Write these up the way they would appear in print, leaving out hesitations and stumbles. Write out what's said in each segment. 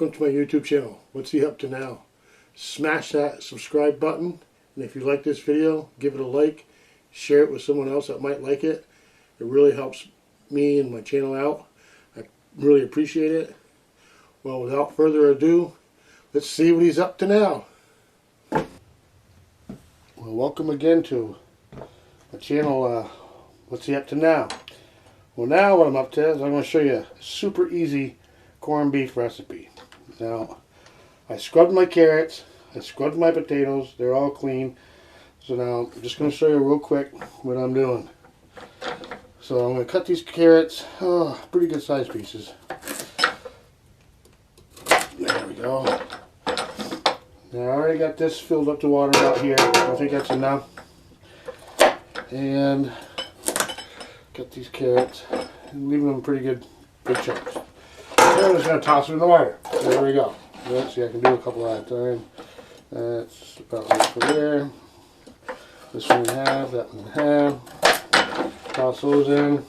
welcome to my YouTube channel. What's he up to now? Smash that subscribe button, and if you like this video, give it a like, share it with someone else that might like it. It really helps me and my channel out. I really appreciate it. Well, without further ado, let's see what he's up to now. Well, welcome again to my channel. What's he up to now? Well, now what I'm up to is I'm going to show you a super easy corned beef recipe. Now, I scrubbed my carrots, I scrubbed my potatoes, they're all clean. So now I'm just going to show you real quick what I'm doing. So I'm going to cut these carrots, pretty good sized pieces. There we go. Now I already got this filled up to water out here. I think that's enough. And cut these carrots and leave them pretty good chunks. I'm just going to toss it in the water. There we go. Let's see, I can do a couple at a time. That's about right for there. This one in half, that one in half. Toss those in.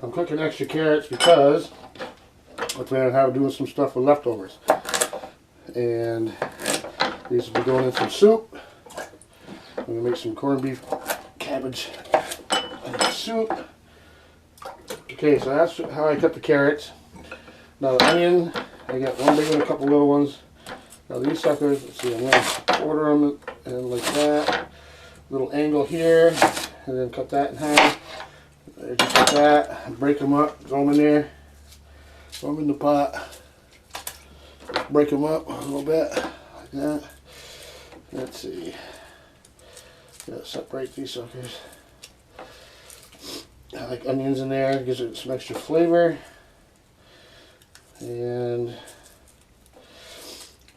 I'm cooking extra carrots because I plan on how doing some stuff with leftovers. And these will be going in some soup. I'm going to make some corned beef cabbage soup. Okay, so that's how I cut the carrots. Now the onion, I got one big one and a couple little ones. Now these suckers, let's see, I'm going to quarter them and like that. Little angle here, and then cut that in half. Just like that. Break them up, throw them in there. Throw them in the pot. Break them up a little bit, like that. Let's see. Gotta separate these suckers. I like onions in there, gives it some extra flavor. And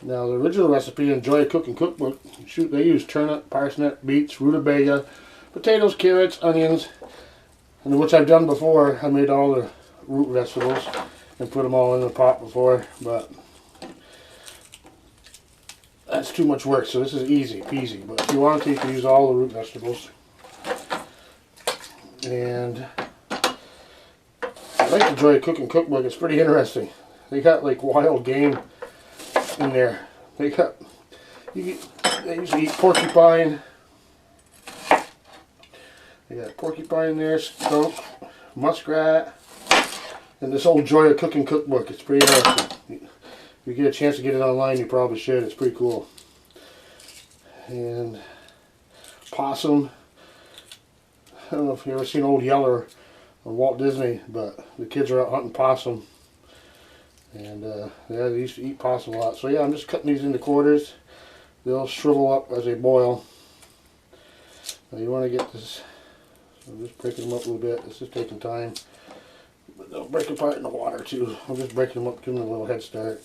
now the original recipe, Enjoy a Cooking Cookbook, shoot, they use turnip, parsnip, beets, rutabaga, potatoes, carrots, onions, and which I've done before. I made all the root vegetables and put them all in the pot before, but that's too much work, so this is easy peasy. But if you want to, you can use all the root vegetables. And I like to Enjoy a Cooking Cookbook. It's pretty interesting. They got like wild game in there. They usually eat porcupine. They got porcupine in there, skunk, muskrat, and this old Enjoy a Cooking Cookbook. It's pretty interesting. If you get a chance to get it online, you probably should. It's pretty cool. And possum. I don't know if you've ever seen Old Yeller on Walt Disney, but the kids are out hunting possum. And yeah, they used to eat possum a lot. So yeah, I'm just cutting these into quarters. They'll shrivel up as they boil. Now you want to get this, so I'm just breaking them up a little bit. This is taking time. But they'll break apart in the water too. I'm just breaking them up, giving them a little head start.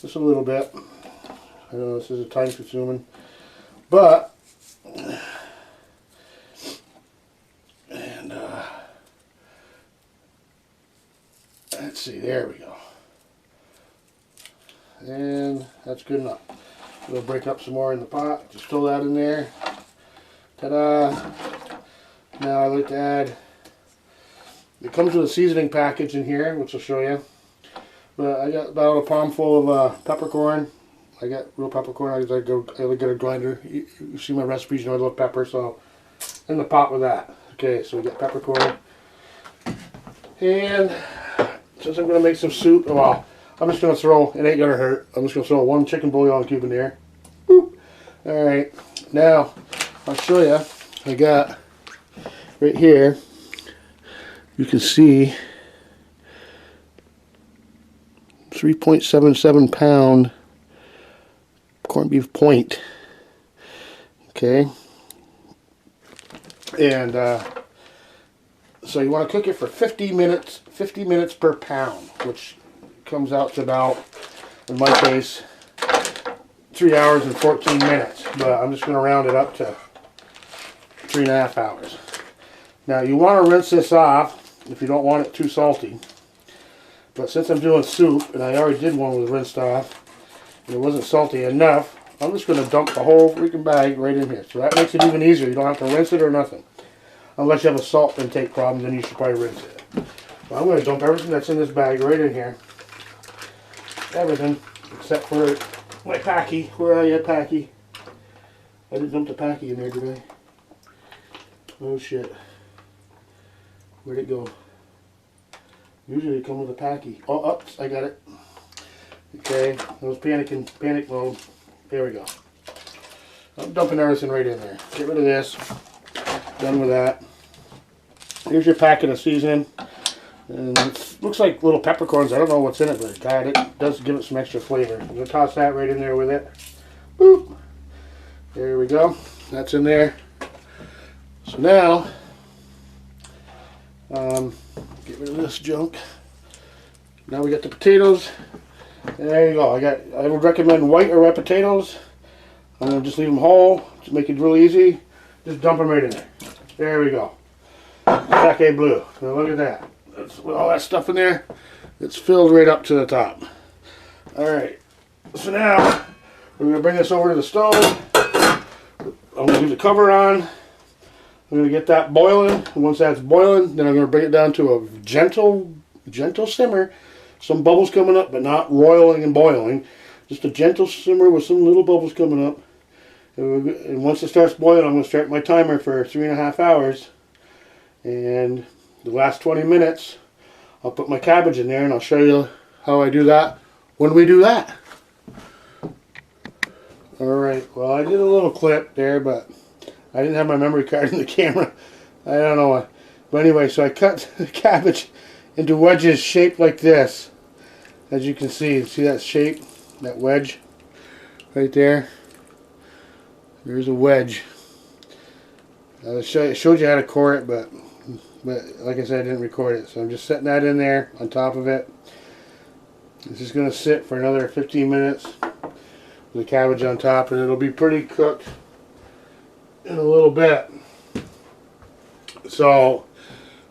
Just a little bit. I know this is time consuming. But let's see, there we go. And that's good enough. We'll break up some more in the pot. Just throw that in there. Ta-da! Now I like to add, it comes with a seasoning package in here, which I'll show you. But I got about a palmful of peppercorn. I got real peppercorn. I get a grinder. You see my recipes, you know I love pepper, so in the pot with that. Okay, so we got peppercorn. And since I'm going to make some soup, well, I'm just going to throw, it ain't going to hurt, I'm just going to throw one chicken bouillon cube in there. Boop. Alright, now I'll show you. I got right here, you can see 3.77 pound corned beef point. Okay. And so you want to cook it for 50 minutes per pound, which comes out to about, in my case, 3 hours and 14 minutes. But I'm just going to round it up to 3.5 hours. Now you want to rinse this off if you don't want it too salty. But since I'm doing soup, and I already did one with rinsed off, and it wasn't salty enough, I'm just going to dump the whole freaking bag right in here. So that makes it even easier. You don't have to rinse it or nothing. Unless you have a salt intake problem, then you should probably rinse it. So I'm going to dump everything that's in this bag right in here. everything except for my packy. Where are you, packy? I didn't dump the packy in there, did I? Oh shit. Where'd it go? Usually they come with a packy. Oh, oops, I got it. Okay, I was panicking, panic mode. There we go. I'm dumping everything right in there. Get rid of this. Done with that. Here's your packet of seasoning. And it looks like little peppercorns. I don't know what's in it, but God, it does give it some extra flavor. I'm going to toss that right in there with it. Boop. There we go. That's in there. So now, get rid of this junk. Now we got the potatoes. There you go. I would recommend white or red potatoes. I'm going to just leave them whole to make it real easy. Just dump them right in there. There we go. Sake blue. Now look at that. That's with all that stuff in there. It's filled right up to the top. Alright. So now, we're going to bring this over to the stove. I'm going to leave the cover on. I'm going to get that boiling. And once that's boiling, then I'm going to bring it down to a gentle simmer. Some bubbles coming up, but not roiling and boiling. Just a gentle simmer with some little bubbles coming up. And once it starts boiling, I'm going to start my timer for 3.5 hours. And the last 20 minutes, I'll put my cabbage in there, and I'll show you how I do that when we do that. Alright, well, I did a little clip there, but I didn't have my memory card in the camera. I don't know why. But anyway, so I cut the cabbage into wedges shaped like this. As you can see that shape, that wedge right there. There's a wedge. I showed you how to core it, but like I said, I didn't record it. So I'm just setting that in there on top of it. It's just going to sit for another 15 minutes with the cabbage on top, and it'll be pretty cooked in a little bit. So,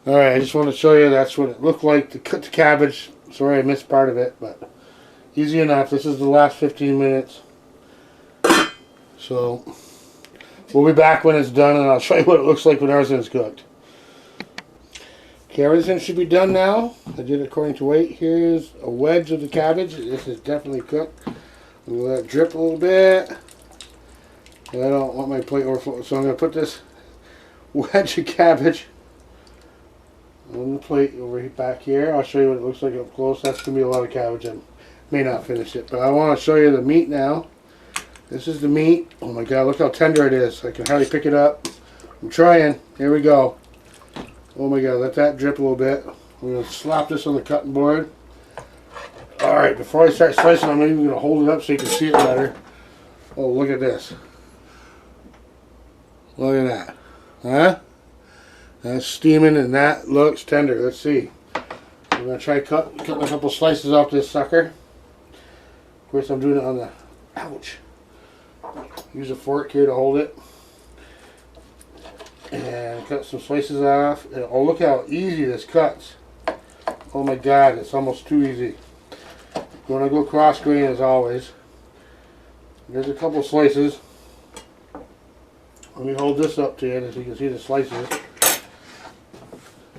alright, I just want to show you that's what it looked like to cut the cabbage. Sorry I missed part of it, but easy enough. This is the last 15 minutes. So, we'll be back when it's done, and I'll show you what it looks like when everything's cooked. Okay, everything should be done now. I did it according to weight. Here's a wedge of the cabbage. This is definitely cooked. I'm going to let it drip a little bit. And I don't want my plate overflowing, so I'm going to put this wedge of cabbage on the plate over back here. I'll show you what it looks like up close. That's going to be a lot of cabbage. I may not finish it, but I want to show you the meat now. This is the meat. Oh my God, look how tender it is. I can hardly pick it up. I'm trying. Here we go. Oh my God, let that drip a little bit. I'm going to slap this on the cutting board. Alright, before I start slicing, I'm even going to hold it up so you can see it better. Oh, look at this. Look at that. Huh? That's steaming and that looks tender. Let's see. I'm going to try cutting a couple slices off this sucker. Of course, I'm doing it on the... Ouch. Use a fork here to hold it. And cut some slices off. And oh, look how easy this cuts. Oh my God, it's almost too easy. Going to go cross grain as always. There's a couple slices. Let me hold this up to you so you can see the slices.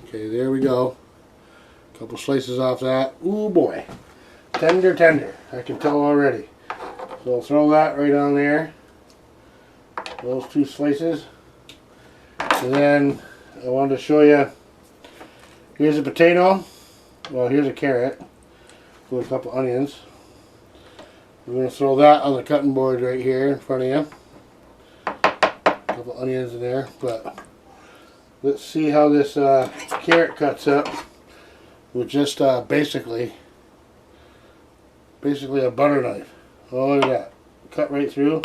Okay, there we go. A couple slices off that. Ooh boy. Tender, tender. I can tell already. So I'll throw that right on there. Those two slices. And then I wanted to show you, here's a potato. Well, here's a carrot with a couple onions. We're going to throw that on the cutting board right here in front of you. A couple onions in there. But let's see how this carrot cuts up with just basically a butter knife. Oh, look at that. Cut right through.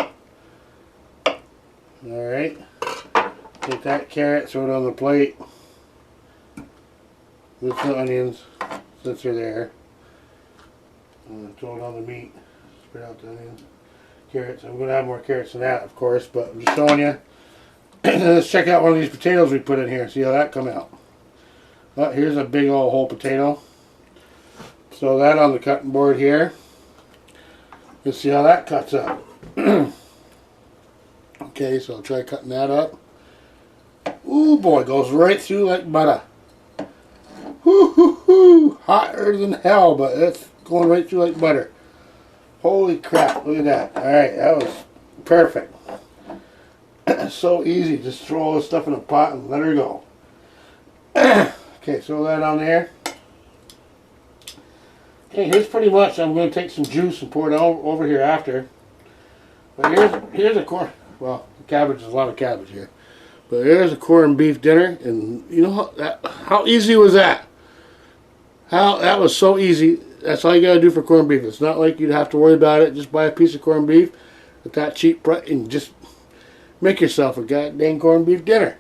Alright. Take that carrot, throw it on the plate with the onions since they're there. And throw it on the meat. Spread out the onions. Carrots. I'm going to have more carrots than that, of course, but I'm just showing you. Let's check out one of these potatoes we put in here. See how that come out. Well, here's a big old whole potato. Throw that on the cutting board here. Let's see how that cuts up. Okay, so I'll try cutting that up. Ooh boy, goes right through like butter. Whoo hoo hoo! Hotter than hell, but it's going right through like butter. Holy crap, look at that. Alright, that was perfect. So easy, just throw all this stuff in a pot and let her go. Okay, throw that on there. Okay, here's pretty much, I'm going to take some juice and pour it over here after. But here's a corn, well, the cabbage, there's a lot of cabbage here. But here's a corned beef dinner, and you know how easy was that? That was so easy. That's all you got to do for corned beef. It's not like you'd have to worry about it. Just buy a piece of corned beef at that cheap price and just make yourself a goddamn corned beef dinner.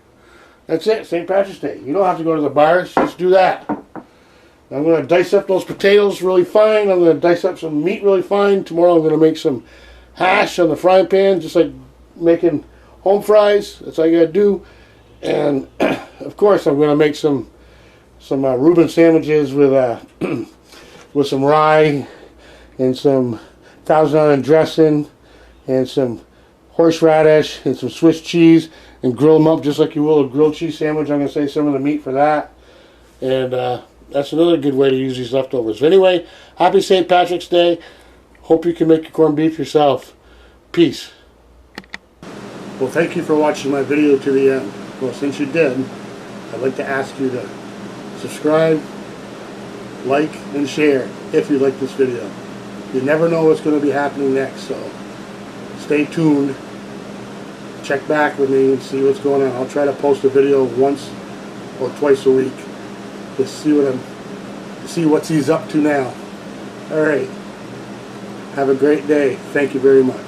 That's it, St. Patrick's Day. You don't have to go to the bars, just do that. I'm going to dice up those potatoes really fine. I'm going to dice up some meat really fine. Tomorrow I'm going to make some hash on the frying pan, just like making home fries. That's all you got to do. And of course I'm going to make some Reuben sandwiches with with some rye and some Thousand Island dressing and some horseradish and some Swiss cheese, and grill them up just like you will a grilled cheese sandwich. I'm going to save some of the meat for that. And that's another good way to use these leftovers. So anyway, happy St. Patrick's Day. Hope you can make your corned beef yourself. Peace. Well, thank you for watching my video to the end. Well, since you did, I'd like to ask you to subscribe, like, and share if you like this video. You never know what's going to be happening next, so stay tuned. Check back with me and see what's going on. I'll try to post a video once or twice a week. Just see what he's up to now. Alright. Have a great day. Thank you very much.